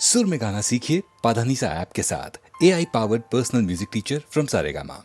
सुर में गाना सीखिए पाधानीसा ऐप के साथ। AI powered personal music teacher from Saregama.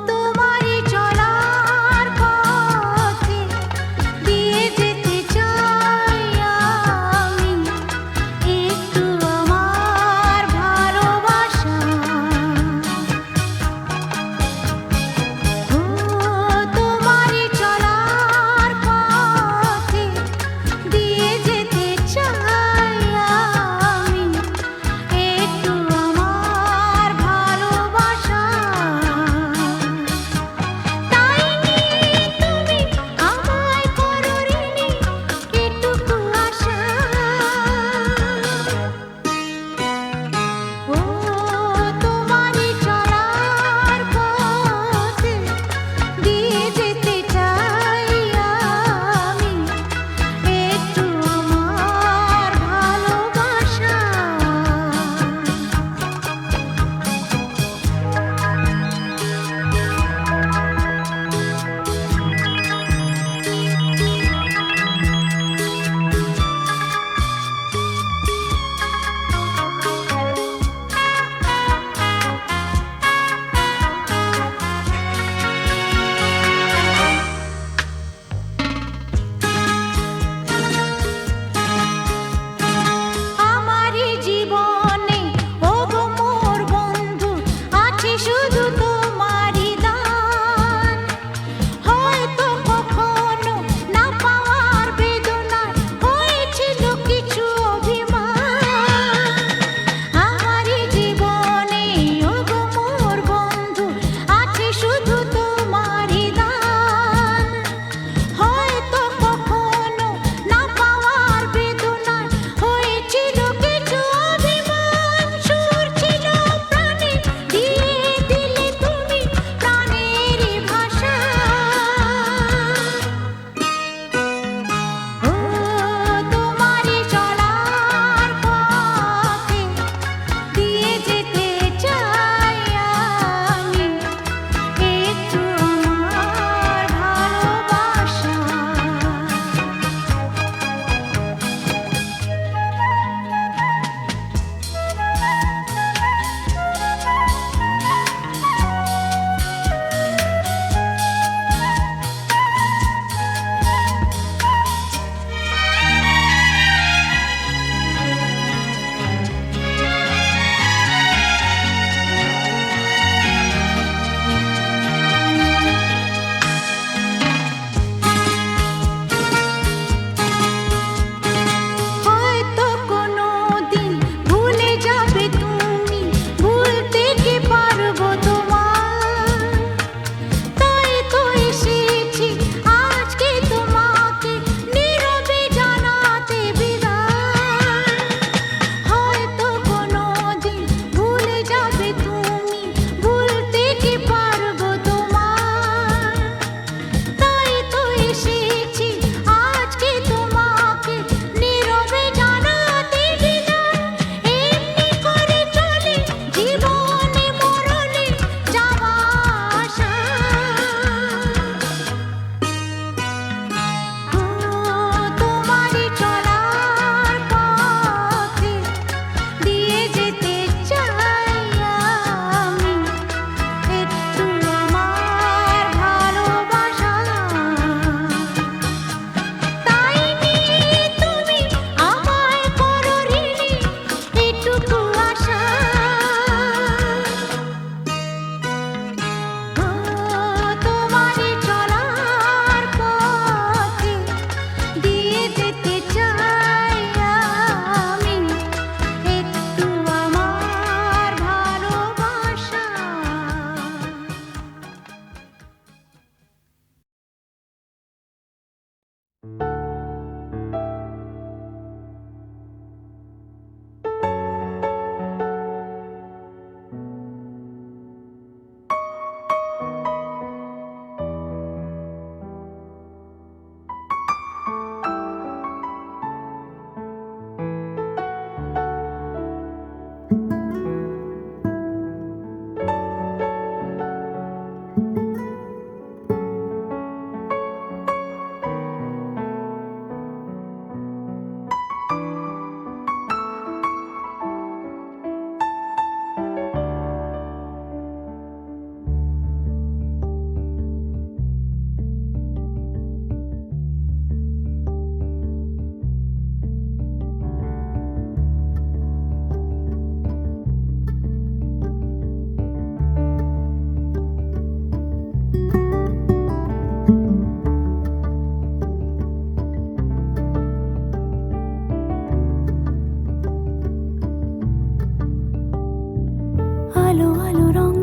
তোমারি চলার পথ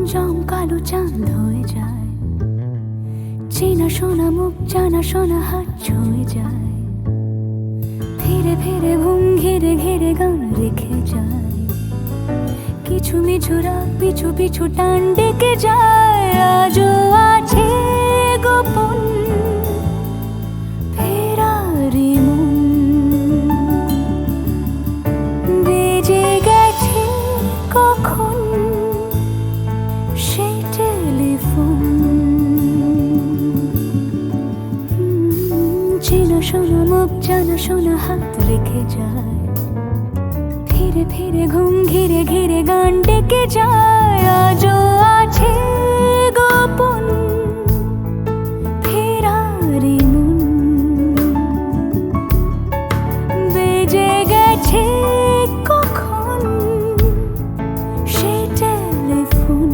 রংজম কালো চাঁদ হয়ে যায়, চেনা শোনা মুখ জানা শোনা হাত ছুঁয়ে যায়, ফিরে ফিরে ঘুম ঘিরে ঘিরে গান রেখে যায়, কিছু মিছু রাত পিছু পিছু টান ডেকে যায়। আজও আছে গোপন ফেরারি মন, বেজে গেছে কখন সেই টেলিফোন। চেনা শোনা মুখ জানা শোনা হাত রেখে যায়, ফিরে ফিরে ঘুম ঘিরে ঘিরে গান ডেকে যায়। আজও আছে গোপন ফেরারি মন, বেজে গেছে কখন সেই টেলিফোন।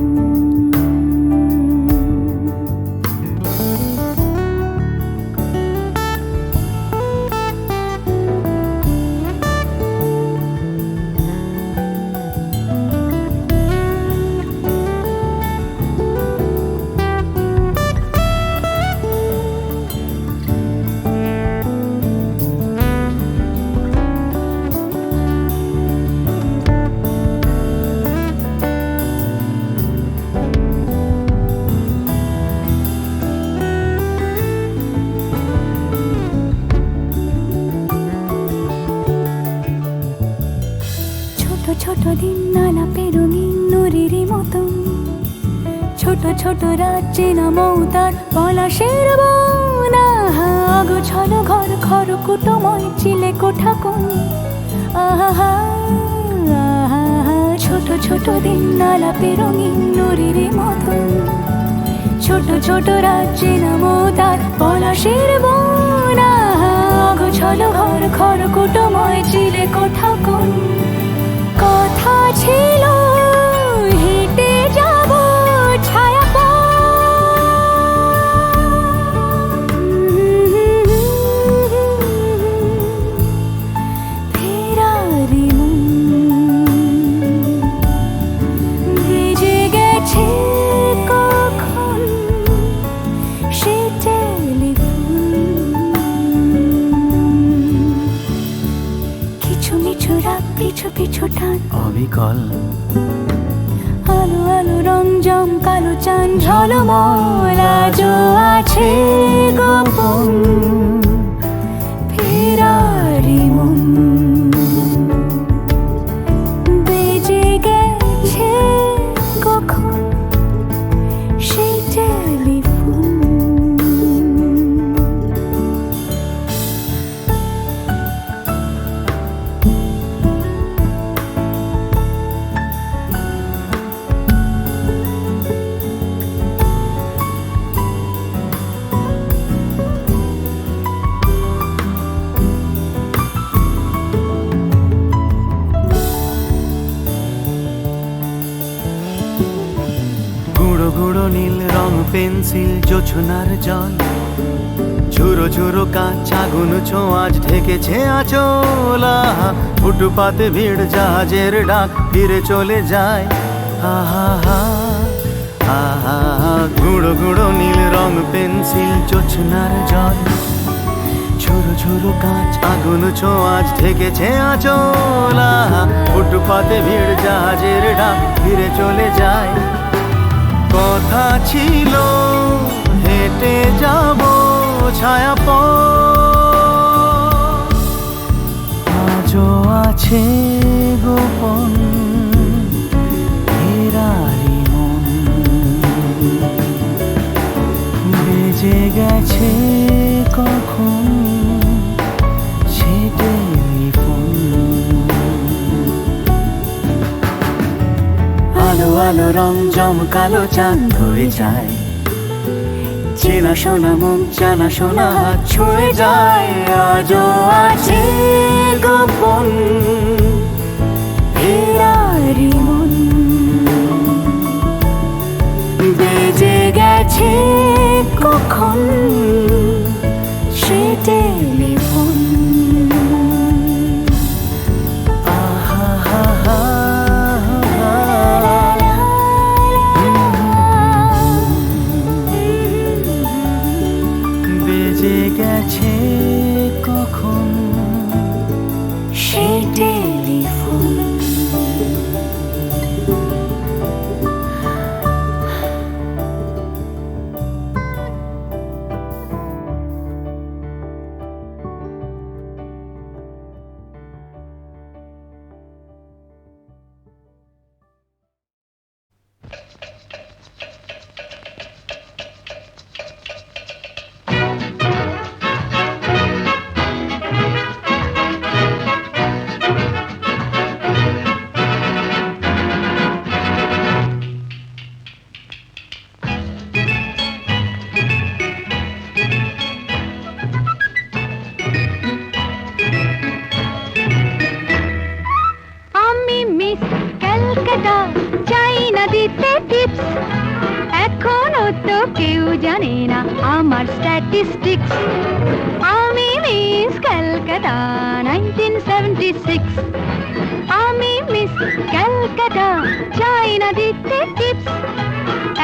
ছোট দিন আলাপের রঙিন নুরির মতন, ছোট ছোট রাত চেনা মৌতার পলাশের বন। গোছানো ঘর খড়কুটোময় চিলে কোঠা কোন, আহা আহা। ছোট ছোট দিন আলাপের রঙিন নুরির মতন, ছোট ছোট রাত চেনা মৌতার পলাশের বন। গোছানো ঘর খড়কুটোময় চিলে কোঠা কোন। কথা ছিল হেঁটে যাব ছায়া ফেরারি মন, ভেজে গেছে কখন সে টেলিফোন। কিছু মিছু রাত পিছু পিছু টান অবিকল, আলো আলো রংজম কালো চাঁদ ঝলমল। আজও আছে গোপন ফেরারি মন, বেজে গেছে কখন সেই টেলিফোন। গুঁড়ো গুঁড়ো নীল রং পেন্সিল জোছনার জল, ঝুরো ঝুরো কাঁচ আগুন ছোঁয়াজ ঢেকেছে আঁচল। ফুটপাতে ভিড় জাহাজের ডাক ফিরে চলে যায়, আহা আহা। গুঁড়ো গুঁড়ো নীল রং পেন্সিল জোছনার জল, ঝুরো ঝুরো কাঁচ আগুন ছোঁয়াজ ঢেকেছে আঁচল। ফুটপাতে ভিড় জাহাজের ডাক ফিরে চলে যায়। কথা ছিল হেঁটে যাব ছায়া আজও আছে গোপন ফেরারি মন, বেজে গেছে কখন সে টেলিফোন। আলো আলো রং জমকালো চাঁদ হয়ে যায়, চেনা শোনা মুখ জানা শোনা হাত ছুঁয়ে যায়। আজও আছে গোপন ফেরারি মন, বেজে গেছে কখন সে টেলিফোন। আহা কেউ জানে না আমার স্ট্যাটিস্টিক্স। আমি মিস ক্যালকাটা 1976। আমি মিস ক্যালকাটা, চাই না দিতে টিপস।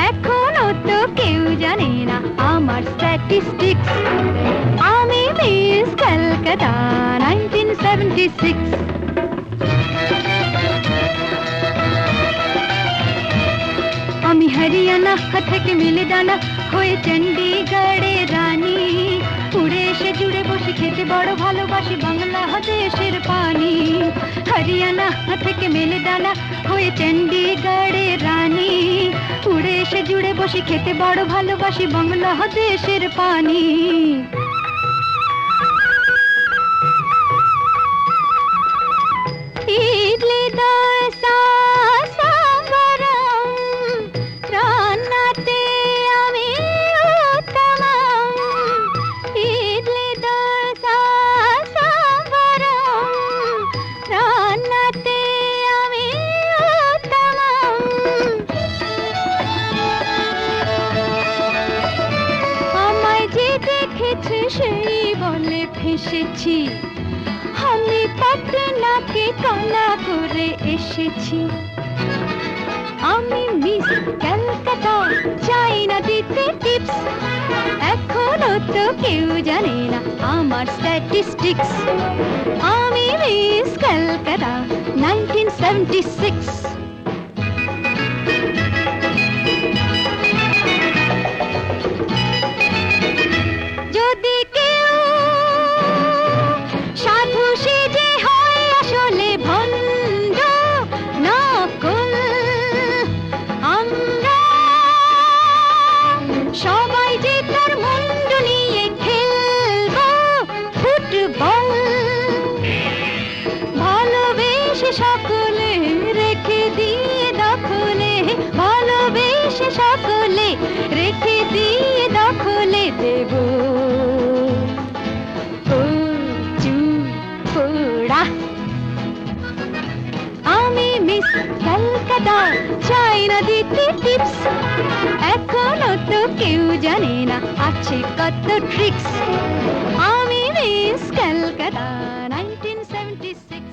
এখনো তো কেউ জানে না আমার স্ট্যাটিস্টিক্স। আমি মিস ক্যালকাটা 1976। আমি হরিয়ানা থেকে মিলে ডানা হয়ে চণ্ডীগড়ের রানী। উড়ে এসে জুড়ে বসে খেতে বড় ভালোবাসি বাংলাদেশের পানি। হরিয়ানা থেকে মেলে ডানা হয়ে চণ্ডীগড়ের রানী। উড়ে এসে জুড়ে বসে খেতে বড় ভালোবাসি বাংলাদেশের পানি। ইডলি দোসা সাম্বারম, রান্নাতে আমি উত্তমম। ইডলি দোসা সাম্বারম, রান্নাতে আমি উত্তমম। আমায় যে দেখেছে সেই বলে ফেসেছি, আমি পাটনাকে কানা করে এসেছি। আমি মিস ক্যালকাটা, চাই না দিতে টিপস। এখনো তো কেউ জানে না আমার স্ট্যাটিস্টিক্স। আমি মিস ক্যালকাটা 1976। যদি কেউ সাধু সেজে হয় আসলে ভণ্ড নকল, আমরা সবাই যে তার মুন্ড নিয়ে খেলবো ফুটবল। ভালোবেসে সকলে রেখে দিয়ে দখলে, ভালোবেসে সকলে রেখে দিয়ে দখলে দেব পোড়া। আমি মিস ক্যালকাটা, চাই না দিতে টিপস। এখনো তো কেউ জানে না আছে কত ট্রিক্স। আমি মিস ক্যালকাটা 1976।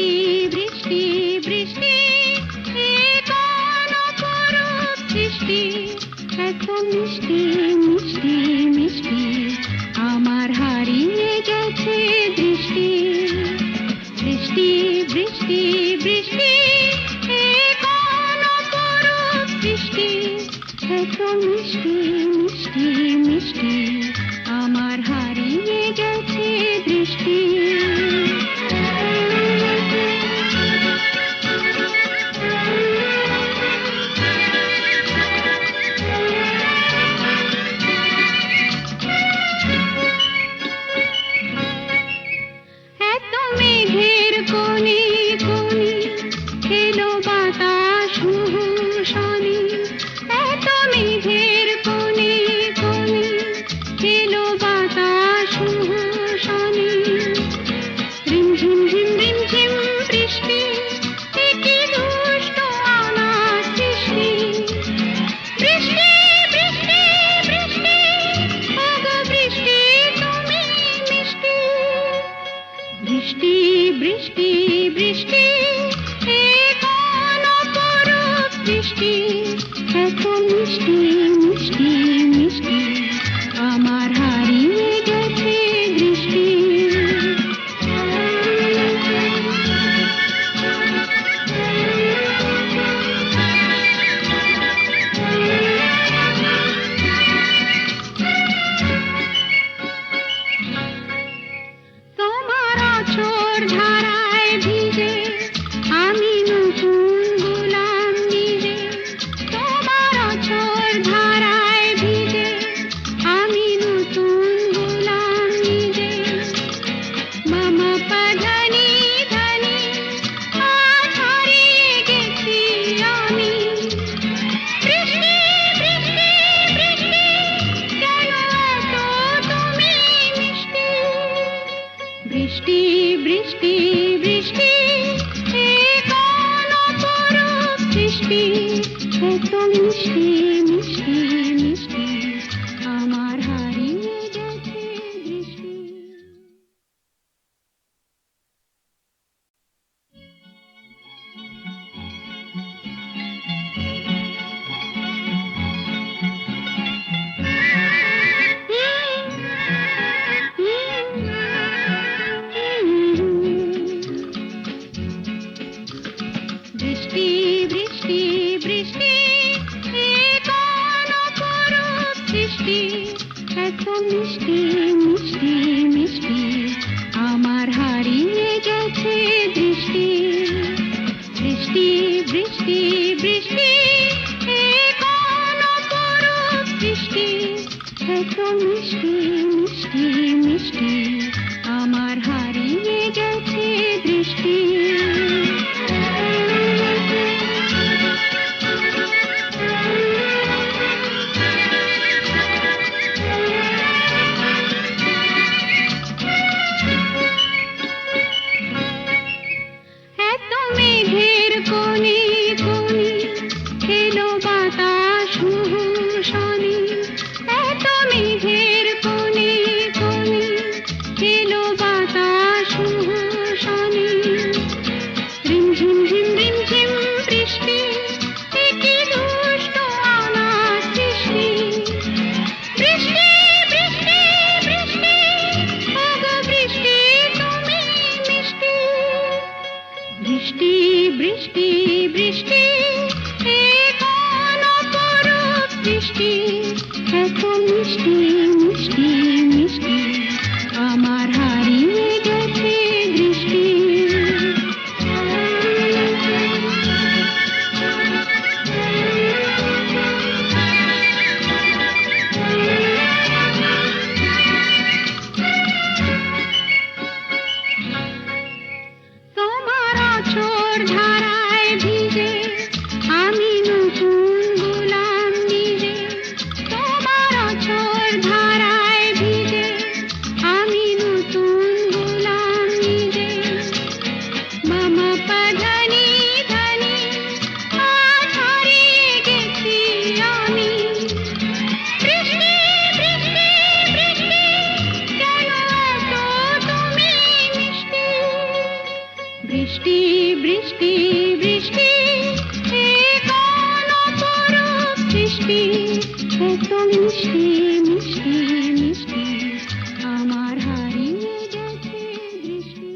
বৃষ্টি বৃষ্টি বৃষ্টি এ কোন অপরূপ সৃষ্টি এত মিষ্টি মিষ্টি মিষ্টি আমার হারিয়ে গেছে দৃষ্টি বৃষ্টি বৃষ্টি বৃষ্টি এ কোন অপরূপ সৃষ্টি এত মিষ্টি মিষ্টি মিষ্টি আমার হারিয়ে গেছে দৃষ্টি এত মেঘের কোণে কোণে এলো বাতাস মুহুর্ষণে এত মেঘের কোণে কোণে এলো বাতাস মুহুর্ষণে রিমঝিম ঝিম রিমঝিম বৃষ্টি এ কি দুষ্ট আমার সৃষ্টি বৃষ্টি বৃষ্টি বৃষ্টি ওগো বৃষ্টি তুমি মিষ্টি বৃষ্টি বৃষ্টি বৃষ্টি এ কোন অপরূপ বৃষ্টি এত মিষ্টি মিষ্টি মিষ্টি আমার হারিয়ে গেছে দৃষ্টি তোমার আঁচড় ধারায় ভিজে আমি নতুন গোলাম নিজে তোমার আঁচড় ধারায় ভিজে আমি নতুন গোলাম নিজে মামা পাধানি ধানি আজ হারিয়ে গেছি আমি বৃষ্টি বৃষ্টি বৃষ্টি কেন এত তুমি মিষ্টি বৃষ্টি বৃষ্টি বৃষ্টি এ কোন অপরূপ সৃষ্টি এত মিষ্টি মিষ্টি মিষ্টি আমার হারিয়ে গেছে দৃষ্টি বৃষ্টি বৃষ্টি বৃষ্টি এ কোন অপরূপ সৃষ্টি এত মিষ্টি মিষ্টি মিষ্টি আমার হারিয়ে গেছে দৃষ্টি বৃষ্টি বৃষ্টি বৃষ্টি এ কোন অপরূপ সৃষ্টি এত মিষ্টি মিষ্টি মিষ্টি আমার হারিয়ে গেছে দৃষ্টি এত মেঘের কোণে কোণে এলো বাতাস মুহুর্ষণে এত মেঘের কোণে কোণে এলো বাতাস মুহুর্ষণে রিমঝিম ঝিম রিমঝিম বৃষ্টি এ কি দুষ্ট আমার সৃষ্টি বৃষ্টি বৃষ্টি বৃষ্টি ওগো বৃষ্টি তুমি মিষ্টি বৃষ্টি বৃষ্টি বৃষ্টি এ কোন অপরূপ বৃষ্টি এত মিষ্টি মিষ্টি মিষ্টি আমার হারিয়ে গেছে দৃষ্টি তোমার আঁচড় ধারায় ভিজে আমি নতুন গোলাম নিজে তোমার আঁচড় ধারায় ভিজে আমি নতুন গোলাম নিজে মামা পাধানি ধানি আজ হারিয়ে গেছি আমি বৃষ্টি বৃষ্টি বৃষ্টি কেন এত তুমি মিষ্টি বৃষ্টি বৃষ্টি বৃষ্টি এ কোন অপরূপ সৃষ্টি এত মিষ্টি মিষ্টি মিষ্টি আমার হারিয়ে গেছে দৃষ্টি।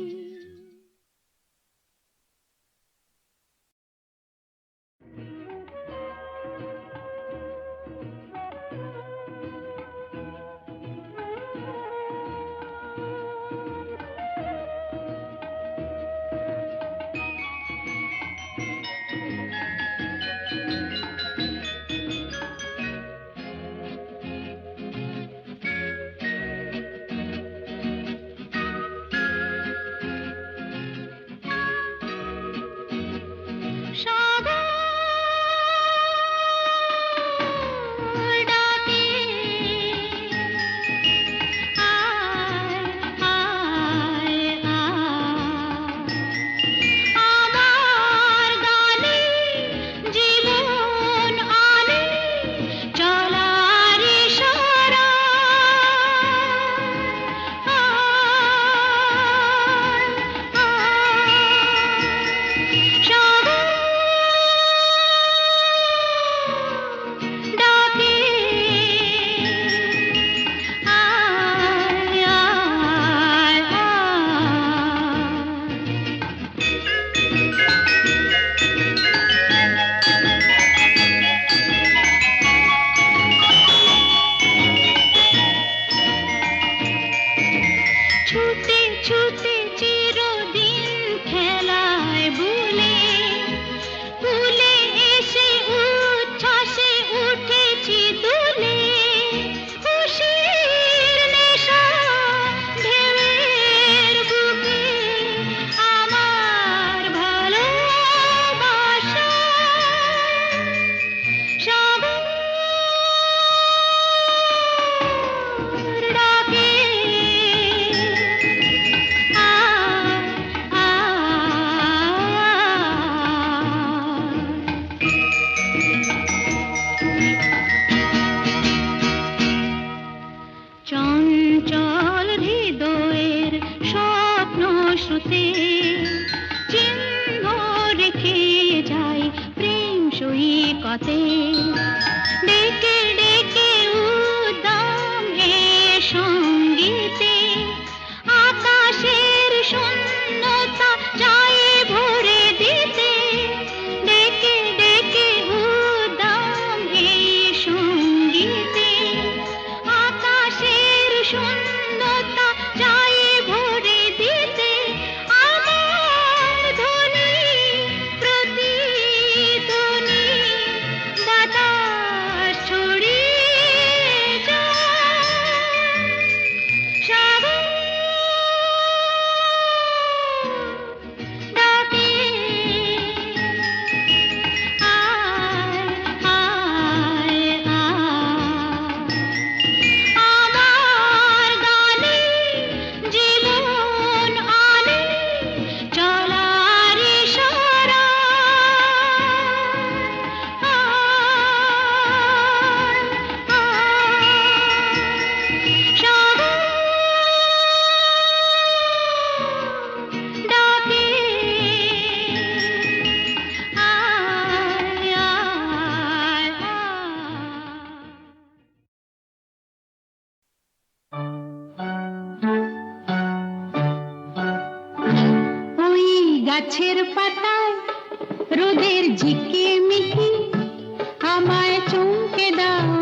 গাছের পাতায় রোদের ঝিকিমিকি আমায় চমকে দাও